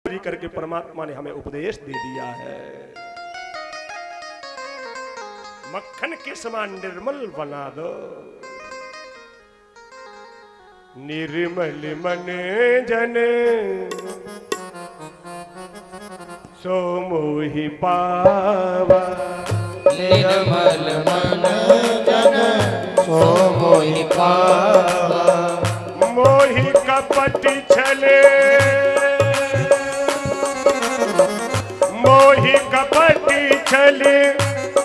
चोरी करके परमात्मा ने हमें उपदेश दे दिया है। मक्खन के समान निर्मल बना दो, निर्मल मन जन सो मोहि पावा। निर्मल मन जन सो मोहि पावा। मोहि कपट छले, मोहि कपट छले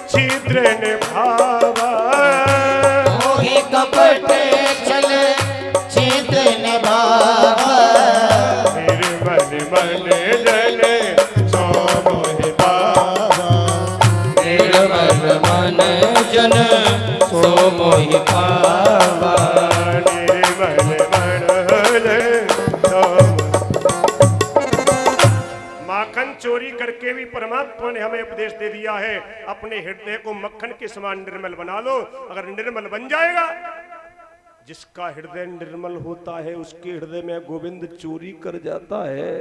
छिद्र निभावा। मोहि कपट छले छिद्र निभावा। निर्मल मन जन सो मोहि पावा। निर्मल मन जन सो मोहि पावा। निर्मल मन जन सो। माखन चोरी करके भी परमात्मा ने हमें उपदेश दे दिया है, अपने हृदय को मक्खन के समान निर्मल बना लो। अगर निर्मल बन जाएगा, जिसका हृदय निर्मल होता है उसके हृदय में गोविंद चोरी कर जाता है।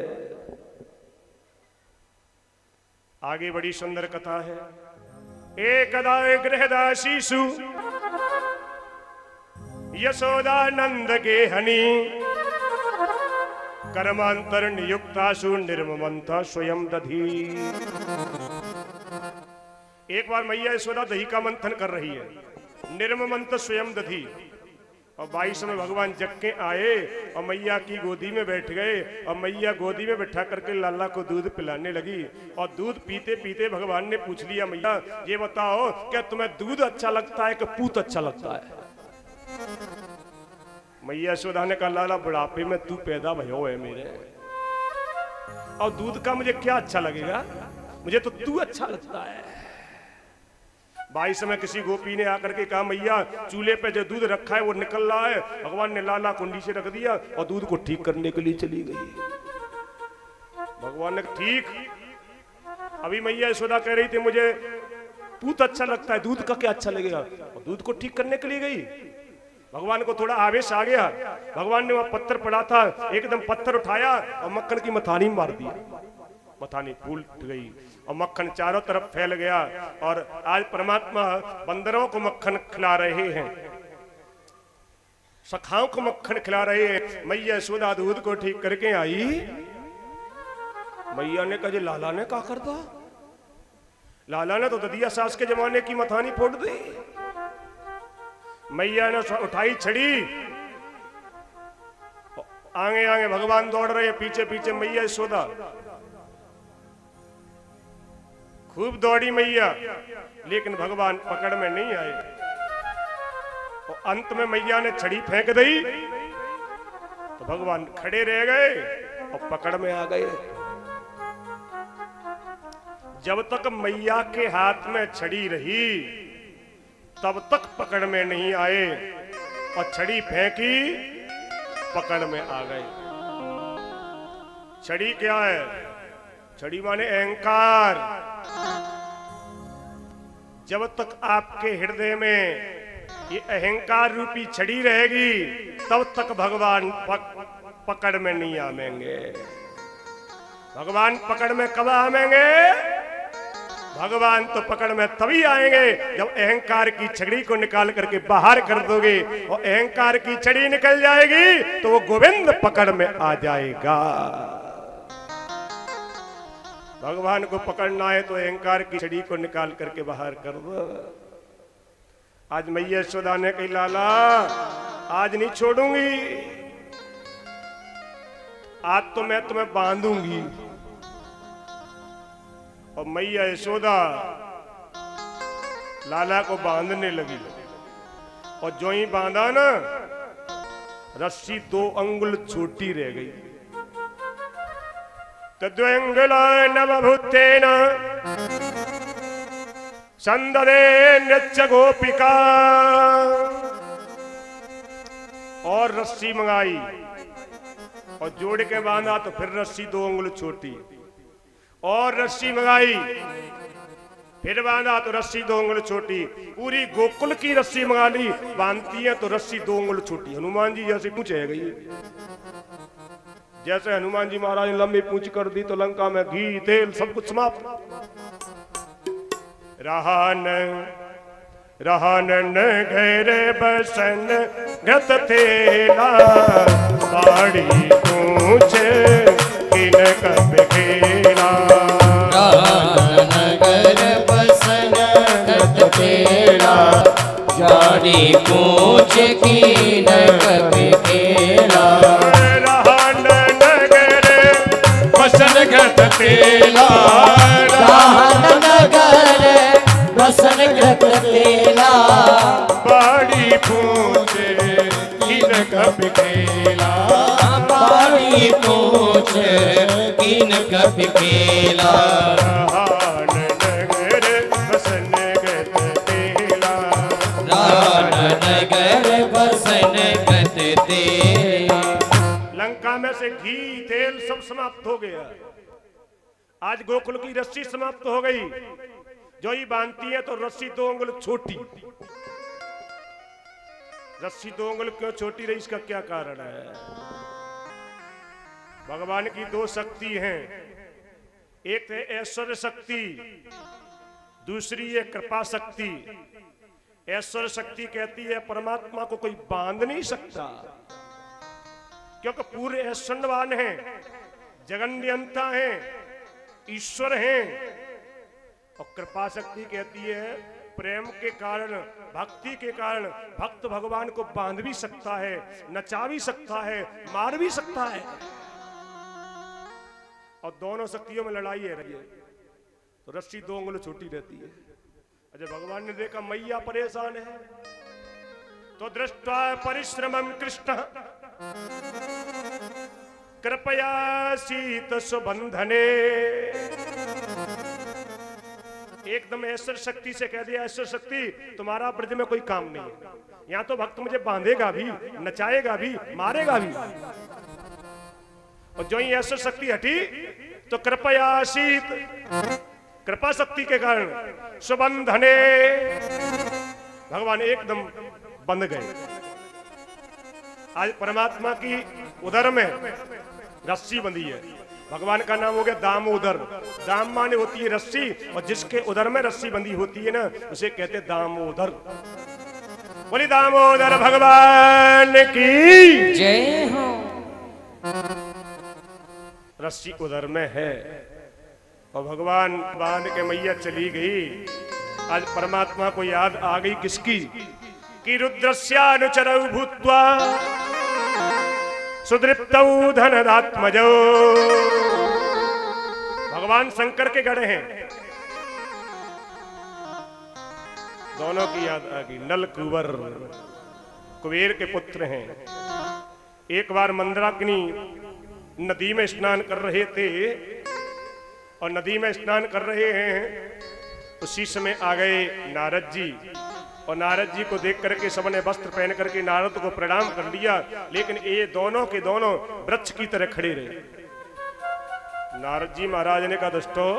आगे बड़ी सुंदर कथा है। एकदा गृहदासीषु यशोदानंद के हनि कर्मांतर नियुक्तासु निर्ममंता स्वयं दधी। एक बार मैया यशोदा दही का मंथन कर रही है, निर्ममंत स्वयं दधी। और 22 में भगवान जग के आए और मैया की गोदी में बैठ गए और मैया गोदी में बैठा करके लाला को दूध पिलाने लगी। और दूध पीते पीते भगवान ने पूछ लिया, मैया ये बताओ क्या तुम्हें दूध अच्छा लगता है कि पूत अच्छा लगता है? मैया यशोदा ने कहा, लाला बुढ़ापे में तू पैदा भयो है मेरे, और दूध का मुझे क्या अच्छा लगेगा, मुझे तो तू अच्छा लगता है। 22 में किसी गोपी ने आकर के कहा, मैया चूल्हे पे जो दूध रखा है वो निकल रहा है। भगवान ने लाला कुंडी से रख दिया और दूध को ठीक करने के लिए चली गई। भगवान ने ठीक, अभी मैया यशोदा कह रही थी मुझे पूत अच्छा लगता है, दूध का क्या अच्छा लगेगा, और दूध को ठीक करने के लिए गई। भगवान को थोड़ा आवेश आ गया। भगवान ने वहां पत्थर पड़ा था, एकदम पत्थर उठाया और मक्खन की मथानी मार दी। मथानी फूट गई और मक्खन चारों तरफ फैल गया। और आज परमात्मा बंदरों को मक्खन खिला रहे हैं, सखाओं को मक्खन खिला रहे हैं। मैया यशोदा दूध को ठीक करके आई। मैया ने कहा, लाला ने क्या कर दो? लाला ने तो ददिया सास के जमाने की मथानी फोड़ दी। मैया ने उठाई छड़ी, आगे आगे भगवान दौड़ रहे हैं, पीछे पीछे मैया यशोदा। खूब दौड़ी मैया, लेकिन भगवान पकड़ में नहीं आए। और अंत में मैया ने छड़ी फेंक दी तो भगवान खड़े रह गए और पकड़ में आ गए। जब तक मैया के हाथ में छड़ी रही तब तक पकड़ में नहीं आए, और छड़ी फेंकी पकड़ में आ गए। छड़ी क्या है? छड़ी माने अहंकार। जब तक आपके हृदय में ये अहंकार रूपी छड़ी रहेगी तब तक भगवान पकड़ में नहीं आवेंगे। भगवान पकड़ में कब आवेंगे? भगवान तो पकड़ में तभी आएंगे जब अहंकार की छड़ी को निकाल करके बाहर कर दोगे। और अहंकार की छड़ी निकल जाएगी तो वो गोविंद पकड़ में आ जाएगा। भगवान को पकड़ना है तो अहंकार की छड़ी को निकाल करके बाहर कर दो। आज मैया यशोदा ने कही, लाला आज नहीं छोड़ूंगी, आज तो मैं तुम्हें बांधूंगी। और मैया यशोदा लाला को बांधने लगी। और जो ही बांधा ना, रस्सी 2 अंगुल छोटी रह गई। तद्वंगुला नवभूतेन संददे नृत्य गोपिका। और रस्सी मंगाई और जोड़ के बांधा तो फिर रस्सी 2 अंगुल छोटी। और रस्सी मंगाई, फिर बांधा तो रस्सी 2 अंगुल छोटी। पूरी गोकुल की रस्सी मंगा ली, बांधती है तो रस्सी 2 अंगुल छोटी। हनुमान जी जैसी पूछ है गई। जैसे हनुमान जी महाराज ने लंबी पूंछ कर दी तो लंका में घी तेल सब कुछ समाप्त। रहन घर बसन गत थेला, बाड़ी पूछ किन कब खेला। नगर बसन गत थेला, बाड़ी पूछ किन कब खेला। बसन गत तेला, नगर बसन गत तेला, बाड़ी पूछे किन कब खेला। बाड़ी पूछ किन कब खेला। नगर बसन गत तेला, नगर बसन गत तेला। लंका में से घी तेल सब समाप्त हो गया। आज गोकुल की रस्सी समाप्त हो गई। जो ही बांधती है तो रस्सी 2 अंगुल छोटी। रस्सी 2 अंगुल क्यों छोटी रही, इसका क्या कारण है? भगवान की 2 शक्ति हैं, एक है ऐश्वर्य शक्ति, दूसरी है कृपा शक्ति। ऐश्वर्य शक्ति कहती है परमात्मा को कोई बांध नहीं सकता, क्योंकि पूरे ऐश्वर्यवान हैं, जगन्यंता हैं, ईश्वर हैं। और कृपा शक्ति कहती है प्रेम के कारण, भक्ति के कारण भक्त भगवान को बांध भी सकता है, नचा भी सकता है, मार भी सकता है। और दोनों शक्तियों में लड़ाई है रही है तो रस्सी 2 अंगुल छोटी रहती है। अजय भगवान ने देखा मैया परेशान है तो दृष्टा परिश्रमम कृष्ण कृपया शीत सुबंधने। एकदम ऐश्वर्य शक्ति से कह दिया, ऐश्वर्य शक्ति तुम्हारा ब्रज में कोई काम नहीं है, यहाँ तो भक्त मुझे बांधेगा भी, नचाएगा भी, मारेगा भी। और जो ही ऐश्वर्य शक्ति हटी तो कृपया शीत, कृपा शक्ति के कारण सुबंधने, भगवान एकदम बंध गए। आज परमात्मा की उदर में रस्सी बंधी है। भगवान का नाम हो गया दामोदर। दाम माने होती है रस्सी, और जिसके उदर में रस्सी बंधी होती है ना उसे कहते दामोदर। बोली दामोदर भगवान की जय हो। रस्सी उदर में है और भगवान बांध के मैया चली गई। आज परमात्मा को याद आ गई किसकी, कि रुद्रस्यानुचरौ भूत्वा सुदृप्तौ धनदात्मजौ। भगवान शंकर के गढ़ हैं, दोनों की याद आ गई। नल कुंवर कुबेर के पुत्र हैं। एक बार मंदाकिनी नदी में स्नान कर रहे थे और नदी में स्नान कर रहे हैं, उसी समय आ गए नारद जी। और नारद जी को देख करके सबने वस्त्र पहन करके नारद को प्रणाम कर लिया, लेकिन ये दोनों के दोनों वृक्ष की तरह खड़े रहे। नारद जी महाराज ने कहा दोस्तों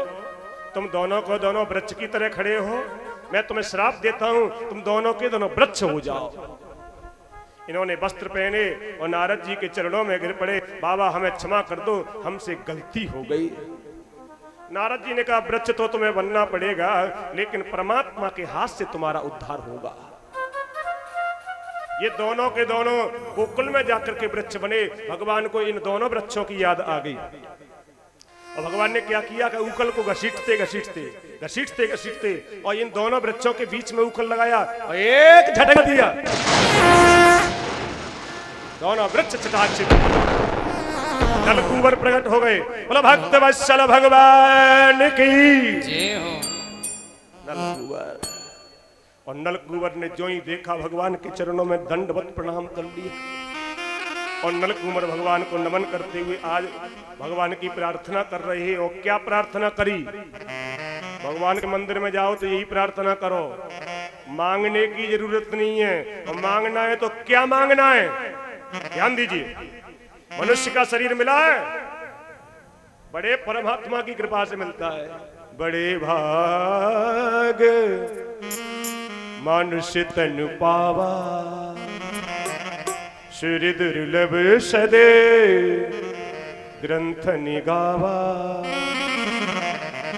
तुम दोनों को दोनों वृक्ष की तरह खड़े हो, मैं तुम्हें श्राप देता हूं, तुम दोनों के दोनों वृक्ष हो जाओ। इन्होंने वस्त्र पहने और नारद जी के चरणों में गिर पड़े, बाबा हमें क्षमा कर दो, हमसे गलती हो गई। नारद जी ने कहा वृक्ष तो तुम्हें बनना पड़ेगा, लेकिन परमात्मा के हाथ से तुम्हारा उद्धार होगा। ये दोनों के दोनों गोकुल में जाकर के वृक्ष बने। भगवान को इन दोनों वृक्षों की याद आ गई और भगवान ने क्या किया कि उकल को घसीटते घसीटते घसीटते घसीटते और इन दोनों वृक्षों के बीच में उकल लगाया और एक झटका दिया, दोनों वृक्ष चटाक नलकुंवर प्रकट हो गए। बोला भक्त वत्सल भगवान की जय हो। नलकुंवर। और नलकुंवर ने जो ही देखा भगवान के चरणों में दंडवत प्रणाम कर लिया और नलकुंवर भगवान को नमन करते हुए आज भगवान की प्रार्थना कर रहे हैं। और क्या प्रार्थना करी? भगवान के मंदिर में जाओ तो यही प्रार्थना करो, मांगने की जरूरत नहीं है, और मांगना है तो क्या मांगना है? ध्यान दीजिए, मनुष्य का शरीर मिला है बड़े परमात्मा की कृपा से मिलता है। बड़े भाग मनुष्य तन पावा, श्री दुर्लभ सदे ग्रंथ निगावा।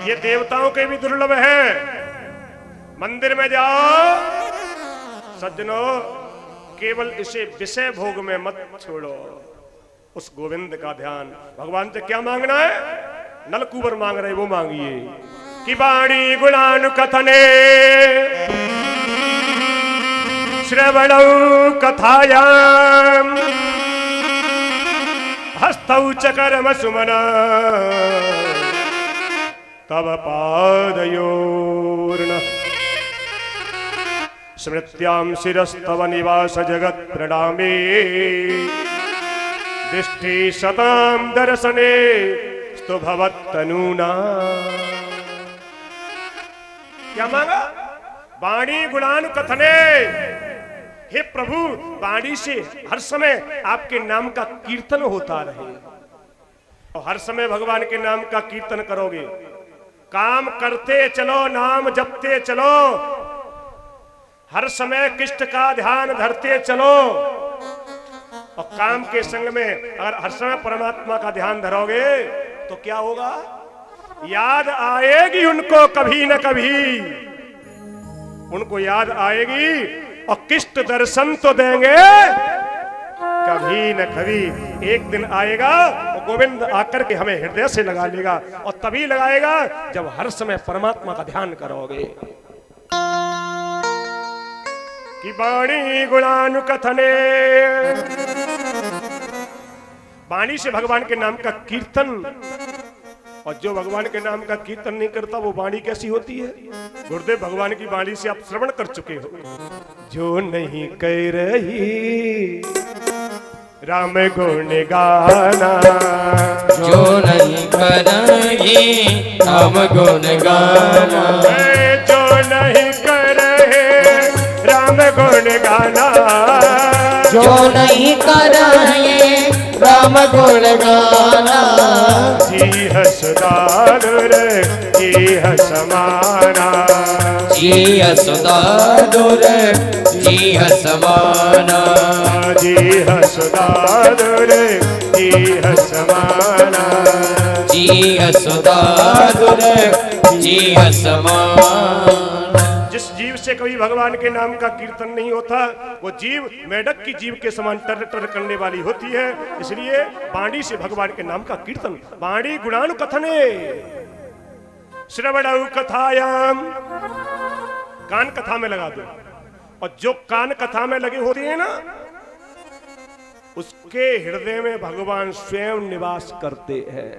ये देवताओं के भी दुर्लभ है। मंदिर में जाओ सज्जनों, केवल इसे विषय भोग में मत छोड़ो, उस गोविंद का ध्यान। भगवान से क्या मांगना है? नलकूबर मांग रहे, वो मांगिए कि वाणी गुणानुकथने श्रवणौ कथायाम हस्तौ च कर्म सुमन तव पादयोर्न स्मृत्यां शिरस्तव निवास जगत प्रणामे दृष्टि सतां दर्शने स्तु भवत्तनूना। क्या मांगा? वाणी गुणानुकथने। हे प्रभु, वाणी से हर समय आपके नाम का कीर्तन होता रहे, और हर समय भगवान के नाम का कीर्तन करोगे। काम करते चलो, नाम जपते चलो, हर समय कृष्ण का ध्यान धरते चलो, और काम के संग में अगर हर समय परमात्मा का ध्यान धरोगे तो क्या होगा? याद आएगी उनको कभी न कभी, उनको याद आएगी, और कृष्ण दर्शन तो देंगे कभी न कभी। एक दिन आएगा वो गोविंद आकर के हमें हृदय से लगा लेगा, और तभी लगाएगा जब हर समय परमात्मा का ध्यान करोगे। कि वाणी गुणानुकथने, वाणी से भगवान के नाम का कीर्तन। और जो भगवान के नाम का कीर्तन नहीं करता वो वाणी कैसी होती है? गुरुदेव भगवान की वाणी से आप श्रवण कर चुके हो। जो नहीं कह रही राम गुण गाना, जो नहीं करेंगे राम गुण गाना, जो नहीं कर रहे राम गुण गाना, जो नहीं करेंगे राम गुण गाना। जी हसदार जी हसमाना, जी हसदार जी हसमाना, जी हसदार जी हसमाना, जी हसदार जी हसमाना। जिस जीव से कभी भगवान के नाम का कीर्तन नहीं होता वो जीव मेढक की जीव के समान टर टर करने वाली होती है। इसलिए वाणी से भगवान के नाम का कीर्तन। वाणी गुणानुकथने श्रवणौ कथायाम, कान कथा में लगा दो, और जो कान कथा में लगे होते हैं ना उसके हृदय में भगवान स्वयं निवास करते हैं।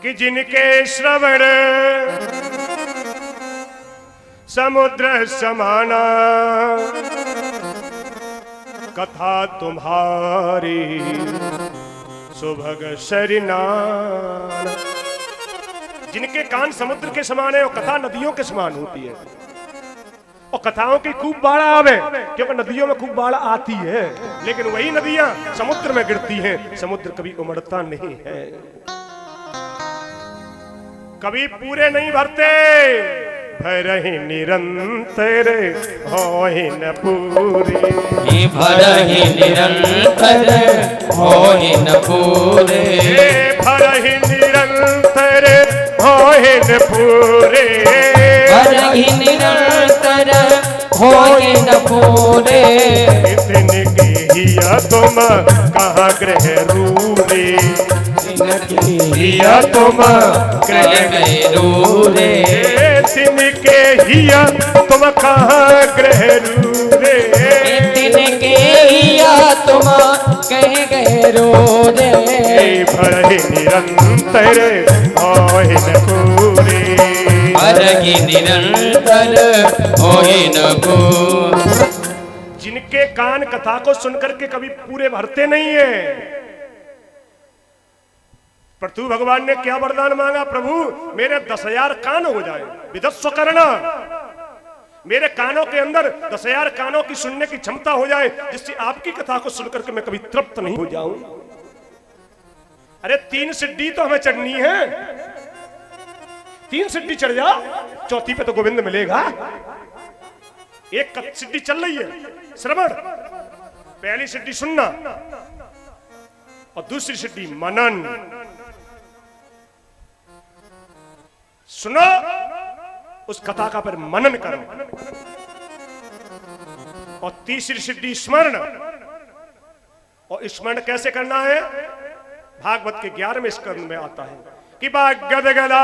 कि जिनके श्रवण समुद्र समाना, कथा तुम्हारी सुभग शरीनान। जिनके कान समुद्र के समान है और कथा नदियों के समान होती है, और कथाओं की खूब बाढ़ आवे, क्योंकि नदियों में खूब बाढ़ आती है, लेकिन वही नदियां समुद्र में गिरती हैं। समुद्र कभी उमड़ता नहीं है, कभी पूरे नहीं भरते। भरहि निरंतर होहि न पूरी, भरहि निरंतर होहि न पूरे, भरहि निरंतर होहि न पूरे, भरहि निरंतर होहि न पूरे। इतने की हिया तुम कहाँ ग्रह रूरे, हिया तुम कह गए रूरे, तिनके हिया तुम कहाँ ग्रह रूरे, तिनके हिया तुम कह गए रूरे। भरहि निरंतर होहि न पूरे, भरहि निरंतर होहि न पूरे। जिनके कान कथा को सुनकर के कभी पूरे भरते नहीं है। पृथु भगवान ने क्या वरदान मांगा? प्रभु मेरे 10,000 कान हो जाए, विदस्व करना, मेरे कानों के अंदर 10,000 कानों की सुनने की क्षमता हो जाए, जिससे आपकी कथा को सुनकर के मैं कभी तृप्त नहीं हो जाऊं। अरे 3 सिद्धि तो हमें चढ़नी है, 3 सिद्धि चढ़ जा, चौथी पे तो गोविंद मिलेगा। एक सिद्धि चल रही है श्रवण, पहली सिद्धि सुनना, और दूसरी सिद्धि मनन। सुनो, उस कथा का पर मनन करो। और तीसरी सिद्धि स्मरण। और स्मरण कैसे करना है? भागवत के 11वें स्कंद में आता है कि गदगदा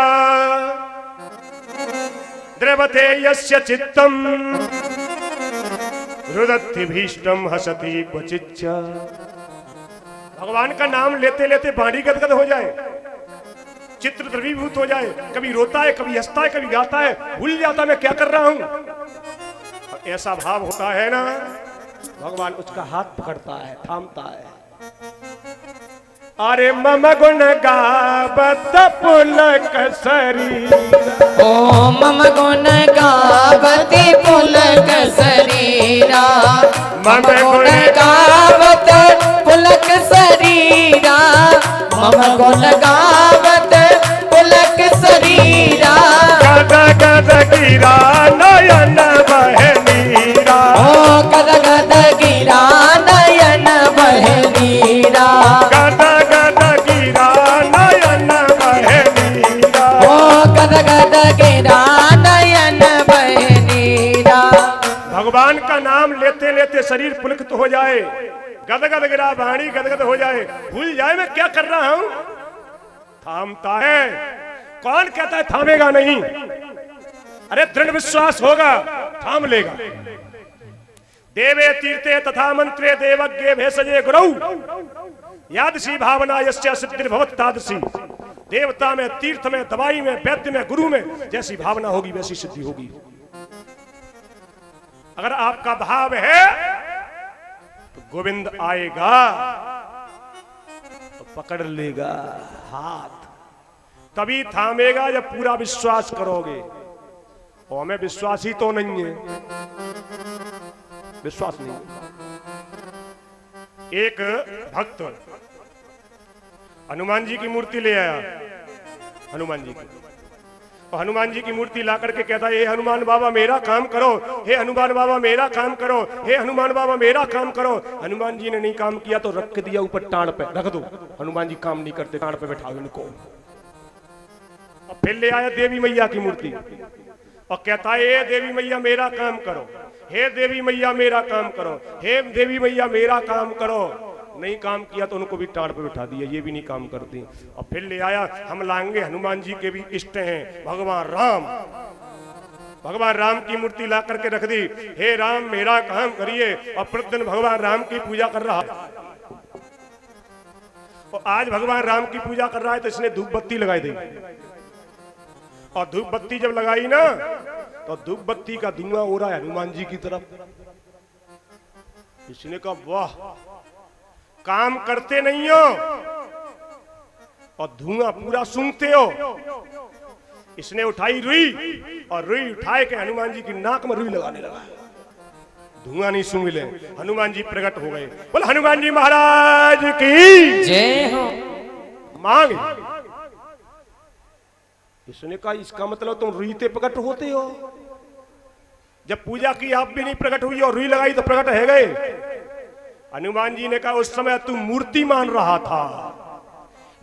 द्रवते यस्य चित्तम रुदति भीष्टम हसति क्वचिच्च। भगवान का नाम लेते लेते वाणी गदगद हो जाए, चित्र द्रवीभूत हो जाए, कभी रोता है, कभी हंसता है, कभी गाता है, भूल जाता मैं क्या कर रहा हूं। और ऐसा भाव होता है ना, भगवान उसका हाथ पकड़ता है, थामता है। अरे मम गुण गावत पुलक शरीर, ओ मम गुण गावति पुलक शरीरा, मम गुण गावत पुलक शरीरा, मम गुण गावत पुलक शरीरा। गद गद गिरा नयन बहे नीरा, ओ गद गद गिरा नयन बहे नीरा, गद गद गिरा नयन बहे नीरा, ओ गद गद गिरा नयन बहे नीरा। भगवान का नाम लेते लेते शरीर पुलकित हो जाए, गदगद गिरा वाणी गदगद हो जाए, भूल जाए मैं क्या कर रहा हूं। थामता है। कौन कहता है थामेगा नहीं? अरे दृढ़ विश्वास होगा, थाम लेगा। देवे तीर्थे तथा मंत्रे देवज्ञे भेषजे गुरु, यादसी भावना यस्य सिद्धिर्भवत् तादसी। देवता में, तीर्थ में, दवाई में, वैद्य में, गुरु में जैसी भावना होगी वैसी सिद्धि होगी। अगर आपका भाव है तो गोविंद आएगा तो पकड़ लेगा हाथ, तभी थामेगा जब पूरा विश्वास करोगे। और हमें विश्वास ही तो नहीं है, विश्वास नहीं। एक भक्त हनुमान जी की मूर्ति ले आया, हनुमान जी की। और हनुमान जी की मूर्ति ला करके कहता है, हे हनुमान बाबा मेरा काम करो, हे हनुमान बाबा मेरा काम करो, हे हनुमान बाबा मेरा काम करो। हनुमान जी ने नहीं काम किया तो रख दिया ऊपर टाड़ पे, रख दो। हनुमान जी काम नहीं करते, टाड़ पे बैठा इनको। और फिर ले आया देवी मैया की मूर्ति और कहता है, हे देवी मैया मेरा काम करो, हे देवी मैया मेरा काम करो, हे देवी मैया मेरा काम करो। नहीं काम किया तो उनको भी टाड़ पे बिठा दिया, ये भी नहीं काम करती। और फिर ले आया, हम लाएंगे हनुमान जी के भी इष्ट हैं भगवान राम, भगवान राम की मूर्ति ला करके रख दी, हे राम मेरा काम करिए। और प्रतिदिन भगवान राम की पूजा कर रहा है। और आज भगवान राम की पूजा कर रहा है तो इसने धूप बत्ती लगाई दी। और धूप बत्ती जब लगाई ना तो धूप बत्ती का धुआं हो रहा है हनुमान जी की तरफ। इसने कहा वाह, काम करते नहीं हो और धुआं पूरा सूंघते हो। इसने उठाई रुई और रुई उठाए के हनुमान जी की नाक में रुई लगाने लगा, धुआं नहीं सूंघ ले। हनुमान जी प्रकट हो गए। बोल हनुमान जी महाराज की जय हो। मांग। इसने कहा इसका मतलब तुम रुई ते प्रकट होते हो। जब पूजा की आप भी नहीं प्रकट हुई और रुई लगाई तो प्रकट है गए। हनुमान जी ने कहा उस समय तू मूर्ति मान रहा था,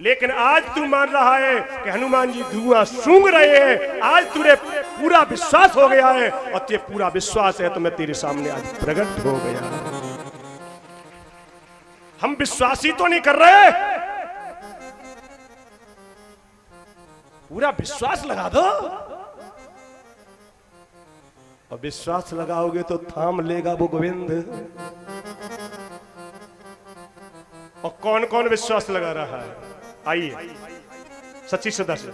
लेकिन आज तू मान रहा है कि हनुमान जी धुआं सूंघ रहे हैं। आज तुझे पूरा विश्वास हो गया है और तुझे पूरा विश्वास है तो मैं तेरे सामने आज प्रकट हो गया। हम विश्वास ही तो नहीं कर रहे, पूरा विश्वास लगा दो। और विश्वास लगाओगे तो थाम लेगा वो गोविंद। और कौन कौन विश्वास लगा रहा है, आइए सच्ची श्रद्धा से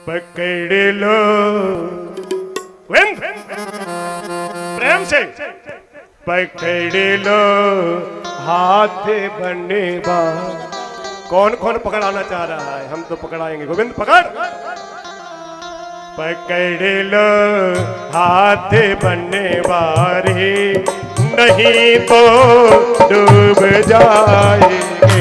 पकड़ लो गोविंद, प्रेम से पकड़ लो हाथ बने बा। कौन कौन पकड़ाना चाह रहा है? हम तो पकड़ाएंगे। गोविंद पकड़, पकड़ लो हाथ बनने वाले, नहीं तो डूब जाएंगे।